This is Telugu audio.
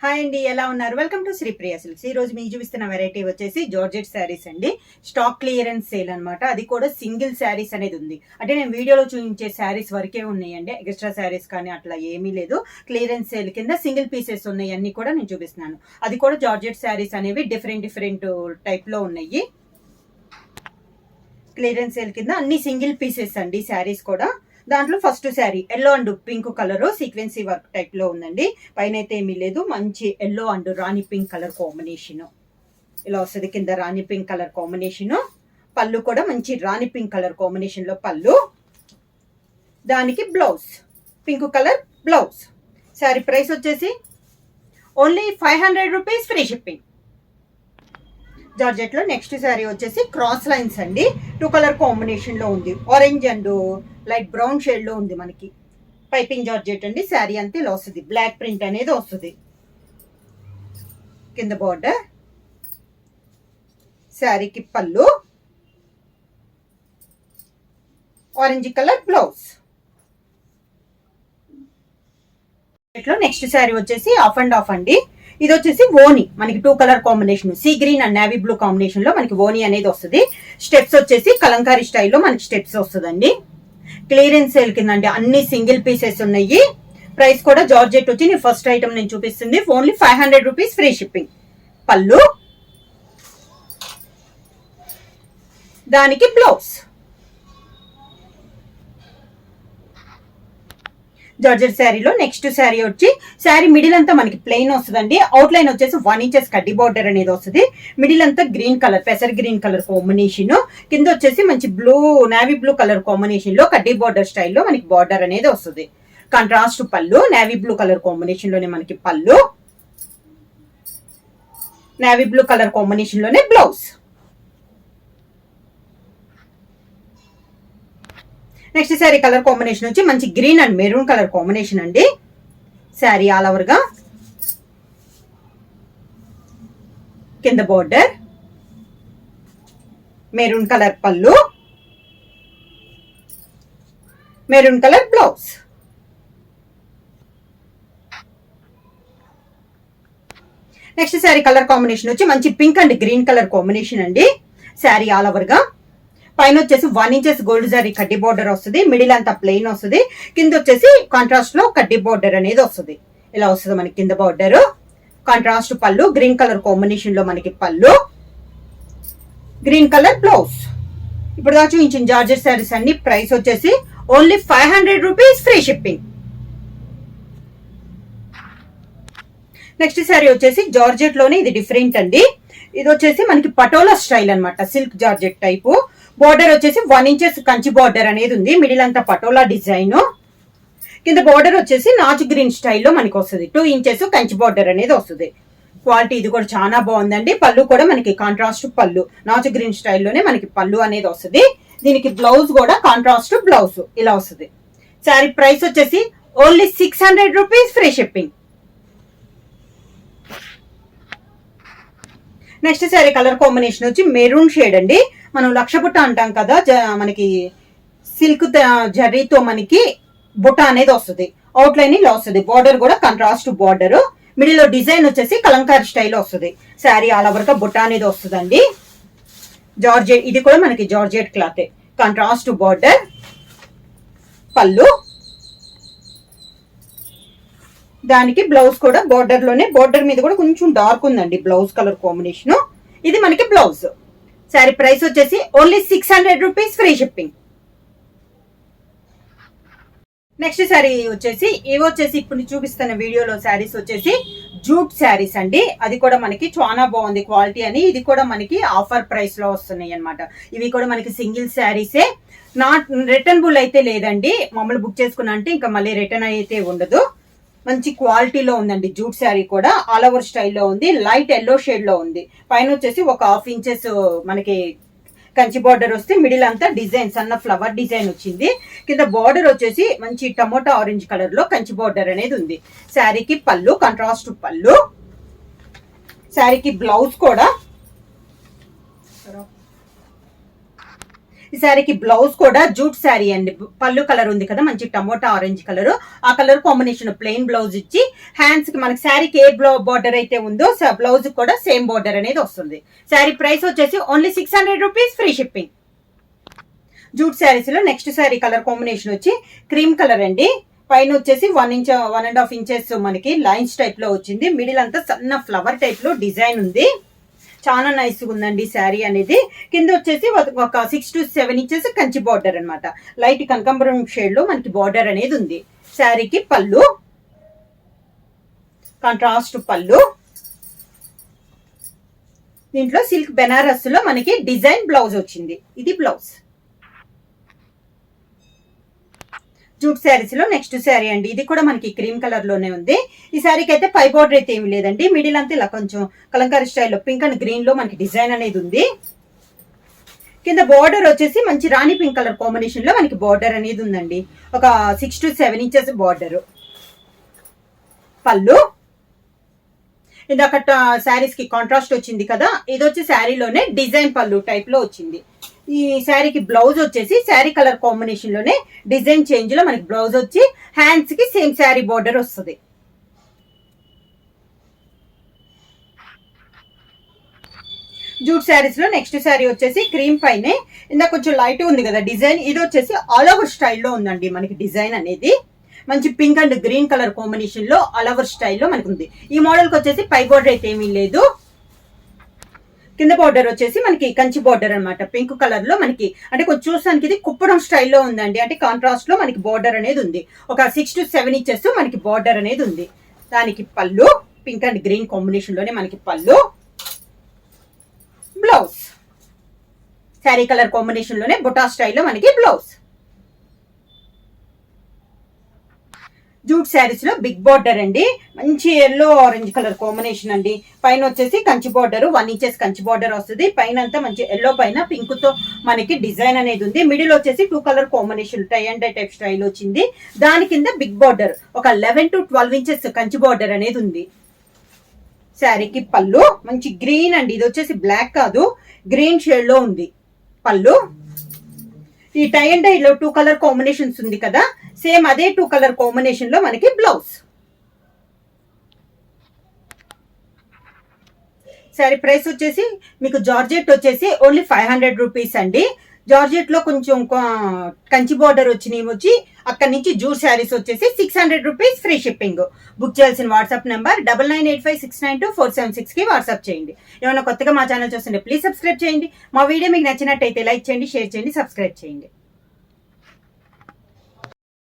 హాయ్ అండి, ఎలా ఉన్నారు? Welcome to Sripriya silks. ఈ రోజు మీకు చూపిస్తున్న వెరైటీ వచ్చేసి జార్జెట్ శారీస్ అండి. స్టాక్ క్లియరెన్స్ సేల్ అనమాట. అది కూడా సింగిల్ శారీస్ అనేది ఉంది. అంటే నేను వీడియోలో చూపించే శారీస్ వరకే ఉన్నాయండి. ఎక్స్ట్రా శారీస్ కానీ అట్లా ఏమీ లేదు. క్లియరెన్స్ సేల్ కింద సింగిల్ పీసెస్ ఉన్నాయి, అన్ని కూడా నేను చూపిస్తున్నాను. అది కూడా జార్జెట్ శారీస్ అనేవి డిఫరెంట్ టైప్ లో ఉన్నాయి. క్లియరెన్స్ సేల్ కింద అన్ని సింగిల్ పీసెస్ అండి శారీస్ కూడా. దాంట్లో first sari yellow and pink colour sequence work type లో ఉందండి. పైన అయితే ఏమీ లేదు, మంచి ఎల్లో అండ్ రాణి పింక్ కలర్ కాంబినేషన్ ఇలా వస్తుంది. కింద రాణి పింక్ కలర్ కాంబినేషన్, పళ్ళు కూడా మంచి రాణి పింక్ కలర్ కాంబినేషన్ లో పళ్ళు, దానికి blouse pink colour blouse. Sari price వచ్చేసి only 500 rupees, free shipping. Georgette లో నెక్స్ట్ శారీ వచ్చేసి క్రాస్ లైన్స్ అండి. 2 కలర్ కాంబినేషన్ లో ఉంది. Orange and light brown shade లో ఉంది. మనకి పైపింగ్ జార్జెట్ అండి. శారీ అంతే ఇలా వస్తుంది. బ్లాక్ ప్రింట్ అనేది వస్తుంది. కింద బార్డర్, శారీకి పళ్ళు, orange colour blouse. Next sari వచ్చేసి ఆఫ్ అండ్ ఆఫ్ అండి. ఇది వచ్చేసి ఓని, మనకి 2 colour combination, sea green and navy blue combination లో మనకి ఓని అనేది వస్తుంది. స్టెప్స్ వచ్చేసి కలంకారీ స్టైల్లో మనకి స్టెప్స్ వస్తుందండి. క్లియరెన్స్ సేల్ కింద అండి, అన్ని సింగిల్ పీసెస్ ఉన్నాయి. ప్రైస్ కూడా జార్జెట్ వచ్చి నేను ఫస్ట్ ఐటమ్ నేను చూపిస్తుంది ఓన్లీ 500 రూపీస్, ఫ్రీ షిప్పింగ్. పళ్ళు, దానికి బ్లౌజ్. జార్జెట్ శారీలో నెక్స్ట్ శారీ వచ్చి, శారీ మిడిల్ అంతా మనకి ప్లెయిన్ వస్తుందండి. అవుట్ లైన్ వచ్చేసి 1 ఇంచెస్ కడ్డీ బార్డర్ అనేది వస్తుంది. మిడిల్ అంతా గ్రీన్ కలర్, పెసర్ గ్రీన్ కలర్ కాంబినేషన్. కింద వచ్చేసి మంచి blue navy blue colour combination లో కడ్డీ బార్డర్ స్టైల్లో మనకి బార్డర్ అనేది వస్తుంది. కాంట్రాస్ట్ పళ్ళు, నేవీ బ్లూ కలర్ కాంబినేషన్ లోనే మనకి పళ్ళు, నేవీ బ్లూ కలర్ కాంబినేషన్ లోనే blouse. Next sari colour combination వచ్చి మంచి green and maroon colour combination అండి. శారీ ఆల్ ఓవర్ గా కింద బోర్డర్, మెరూన్ కలర్ పళ్ళు, maroon colour blouse. Next sari colour combination వచ్చి మంచి pink and green colour combination అండి. శారీ ఆల్ ఓవర్ గా పైన వచ్చేసి 1 ఇంచెస్ గోల్డ్ జరీ కడ్డీ బార్డర్ వస్తుంది. మిడిల్ అంతా ప్లెయిన్ వస్తుంది. కింద వచ్చేసి కాంట్రాస్ట్ లో కడ్డీ బార్డర్ అనేది వస్తుంది. ఇలా వస్తుంది మనకి కింద బార్డర్. కాంట్రాస్ట్ పళ్ళు, గ్రీన్ కలర్ కాంబినేషన్ లో మనకి పళ్ళు, గ్రీన్ కలర్ బ్లౌజ్. ఇప్పుడు దాకా చూపించిన జార్జెట్ శారీస్ అన్ని ప్రైస్ వచ్చేసి only 500 rupees, free shipping. Next sari వచ్చేసి జార్జెట్ లోనే ఇది డిఫరెంట్ అండి. ఇది వచ్చేసి మనకి పటోలా స్టైల్ అనమాట, సిల్క్ జార్జెట్ టైపు. బోర్డర్ వచ్చేసి 1 ఇంచెస్ కంచి బార్డర్ అనేది ఉంది. మిడిల్ అంతా పటోలా డిజైన్. కింద బార్డర్ వచ్చేసి నాచు గ్రీన్ స్టైల్లో మనకి వస్తుంది. 2 ఇంచెస్ కంచి బార్డర్ అనేది వస్తుంది. క్వాలిటీ ఇది కూడా చాలా బాగుందండి. పళ్ళు కూడా మనకి కాంట్రాస్ట్ పళ్ళు, నాచు గ్రీన్ స్టైల్లోనే మనకి పళ్ళు అనేది వస్తుంది. దీనికి బ్లౌజ్ కూడా కాంట్రాస్ట్ బ్లౌజ్ ఇలా వస్తుంది. శారీ ప్రైస్ వచ్చేసి only 600 rupees, free shipping. Next sari colour combination వచ్చి మెరూన్ షేడ్ అండి. మనం లక్ష బుట్ట అంటాం కదా, మనకి సిల్క్ జరీతో మనకి బుట్ట అనేది వస్తుంది. అవుట్ లైన్ ఇలా వస్తుంది. బార్డర్ కూడా కాంట్రాస్ట్ బార్డర్. మిడిల్ లో డిజైన్ వచ్చేసి కలంకారీ స్టైల్ వస్తుంది. శారీ ఆల్ ఓవర్ గా బుట్ట అనేది వస్తుందండి. జార్జెట్, ఇది కూడా మనకి జార్జెట్ క్లాత్. కాంట్రాస్ట్ బార్డర్, పళ్ళు, దానికి బ్లౌజ్ కూడా బార్డర్ లోనే, బార్డర్ మీద కూడా కొంచెం డార్క్ ఉందండి బ్లౌజ్ కలర్ కాంబినేషన్. ఇది మనకి బ్లౌజ్. శారీ ప్రైస్ వచ్చేసి only 600 rupees, free shipping. Next sari వచ్చేసి ఇవి వచ్చేసి ఇప్పుడు చూపిస్తున్న వీడియోలో శారీస్ వచ్చేసి జూట్ శారీస్ అండి. అది కూడా మనకి చాలా బాగుంది క్వాలిటీ అని. ఇది కూడా మనకి ఆఫర్ ప్రైస్ లో వస్తున్నాయి అనమాట. ఇవి కూడా మనకి సింగిల్ శారీసే, నాట్ రిటర్నబుల్ అయితే లేదండి. మమ్మల్ని బుక్ చేసుకున్నా అంటే ఇంకా మళ్ళీ రిటర్న్ అయితే ఉండదు. మంచి క్వాలిటీలో ఉందండి. జూట్ శారీ కూడా ఆల్ ఓవర్ స్టైల్లో ఉంది. లైట్ ఎల్లో షేడ్ లో ఉంది. పైన వచ్చేసి ఒక 1/2 ఇంచెస్ మనకి కంచి బార్డర్ వస్తే మిడిల్ అంతా డిజైన్ సన్న ఫ్లవర్ డిజైన్ వచ్చింది. కింద బార్డర్ వచ్చేసి మంచి టమోటా ఆరెంజ్ కలర్ లో కంచి బార్డర్ అనేది ఉంది. శారీకి పళ్ళు, కాంట్రాస్ట్ పళ్ళు, శారీకి బ్లౌజ్ కూడా ఈ శారీకి బ్లౌజ్ కూడా జూట్ శారీ అండి. పళ్ళు కలర్ ఉంది కదా, మంచి టమోటా ఆరెంజ్ కలర్, ఆ కలర్ కాంబినేషన్ ప్లెయిన్ బ్లౌజ్ ఇచ్చి హ్యాండ్స్ కి మనకి శారీకి ఏ బార్డర్ అయితే ఉందో బ్లౌజ్ కూడా సేమ్ బార్డర్ అనేది వస్తుంది. శారీ ప్రైస్ వచ్చేసి only 600 rupees, free shipping. Jute saris లో నెక్స్ట్ శారీ కలర్ కాంబినేషన్ వచ్చి క్రీమ్ కలర్ అండి. పైన వచ్చేసి 1.5 ఇంచెస్ మనకి లైన్స్ టైప్ లో వచ్చింది. మిడిల్ అంతా సన్న ఫ్లవర్ టైప్ లో డిజైన్ ఉంది. చాలా నైస్ ఉందండి శారీ అనేది. కింద వచ్చేసి ఒక 6 to 7 ఇంచెస్ కంచి బార్డర్ అనమాట. లైట్ కనకాంబరం షేడ్ లో మనకి బార్డర్ అనేది ఉంది. శారీకి పళ్ళు, కాంట్రాస్ట్ పళ్ళు. దీంట్లో సిల్క్ బెనారస్ లో మనకి డిజైన్ బ్లౌజ్ వచ్చింది. ఇది బ్లౌజ్. జూట్ శారీస్ లో నెక్స్ట్ శారీ అండి. ఇది కూడా మనకి క్రీమ్ కలర్ లోనే ఉంది. ఈ శారీకి అయితే పై బార్డర్ అయితే ఏమి లేదండి. మిడిల్ అంతా ఇలా కొంచెం కలంకారీ స్టైల్లో పింక్ అండ్ గ్రీన్ లో మనకి డిజైన్ అనేది ఉంది. కింద బార్డర్ వచ్చేసి మంచి రాణి పింక్ కలర్ కాంబినేషన్ లో మనకి బార్డర్ అనేది ఉందండి. ఒక 6 to 7 ఇంచెస్ బార్డర్. పళ్ళు ఇందాక శారీస్ కి కాంట్రాస్ట్ వచ్చింది కదా, ఇది వచ్చి శారీలోనే డిజైన్ పళ్ళు టైప్ లో వచ్చింది. ఈ శారీకి బ్లౌజ్ వచ్చేసి శారీ కలర్ కాంబినేషన్ లోనే డిజైన్ చేంజ్ లో మనకి బ్లౌజ్ వచ్చి హ్యాండ్స్ కి సేమ్ శారీ బార్డర్ వస్తుంది. జూట్ శారీస్ లో నెక్స్ట్ శారీ వచ్చేసి క్రీమ్ పైనే ఇందా కొంచెం లైట్ ఉంది కదా డిజైన్. ఇది వచ్చేసి ఆల్ ఓవర్ స్టైల్లో ఉందండి మనకి డిజైన్ అనేది. మంచి pink and green colour combination లో ఆల్ ఓవర్ స్టైల్లో మనకు ఉంది. ఈ మోడల్ కి వచ్చేసి పై బార్డర్ అయితే ఏమీ లేదు. కింద బార్డర్ వచ్చేసి మనకి కంచి బార్డర్ అనమాట. పింక్ కలర్ లో మనకి అంటే కొంచెం చూసానికి ఇది కుప్పడం స్టైల్లో ఉందండి. అంటే కాంట్రాస్ట్ లో మనకి బార్డర్ అనేది ఉంది. ఒక 6 to 7 ఇంచెస్ మనకి బార్డర్ అనేది ఉంది. దానికి పళ్ళు పింక్ అండ్ గ్రీన్ కాంబినేషన్ లోనే మనకి పళ్ళు, బ్లౌజ్ శారీ కలర్ కాంబినేషన్ లోనే బుటా స్టైల్లో మనకి బ్లౌజ్. జూట్ శారీస్ లో బిగ్ బార్డర్ అండి. మంచి ఎల్లో ఆరెంజ్ కలర్ కాంబినేషన్ అండి. పైన వచ్చేసి Kanchi border 1 inches Kanchi border వస్తుంది. పైన అంతా మంచి ఎల్లో పైన పింక్ తో మనకి డిజైన్ అనేది ఉంది. మిడిల్ వచ్చేసి 2 colour combination tie and dye type style వచ్చింది. దాని కింద బిగ్ బార్డర్ ఒక 11 to 12 ఇంచెస్ కంచి బార్డర్ అనేది ఉంది. శారీకి పళ్ళు మంచి గ్రీన్ అండి. ఇది వచ్చేసి బ్లాక్ కాదు, గ్రీన్ షేడ్ లో ఉంది పళ్ళు. ఈ టై అండ్ డై లో 2 కలర్ కాంబినేషన్స్ ఉంది కదా, సేమ్ అదే 2 కలర్ కాంబినేషన్ లో మనకి బ్లౌజ్. శారీ ప్రైస్ వచ్చేసి మీకు జార్జెట్ వచ్చేసి ఓన్లీ 500 రూపీస్ అండి. జార్జెట్ లో కొంచెం కంచి బార్డర్ వచ్చినవి వచ్చి అక్కడి నుంచి జూట్ శారీస్ వచ్చేసి 600 రూపీస్, ఫ్రీ షిప్పింగ్. బుక్ చేయాల్సిన వాట్సాప్ నెంబర్ 9985692476 కి వాట్సాప్ చేయండి. ఏమైనా కొత్తగా మా ఛానల్ చూస్తుంటే ప్లీజ్ సబ్స్క్రైబ్ చేయండి. మా వీడియో మీకు నచ్చినట్టయితే లైక్ చేయండి, షేర్ చేయండి, సబ్స్క్రైబ్ చేయండి.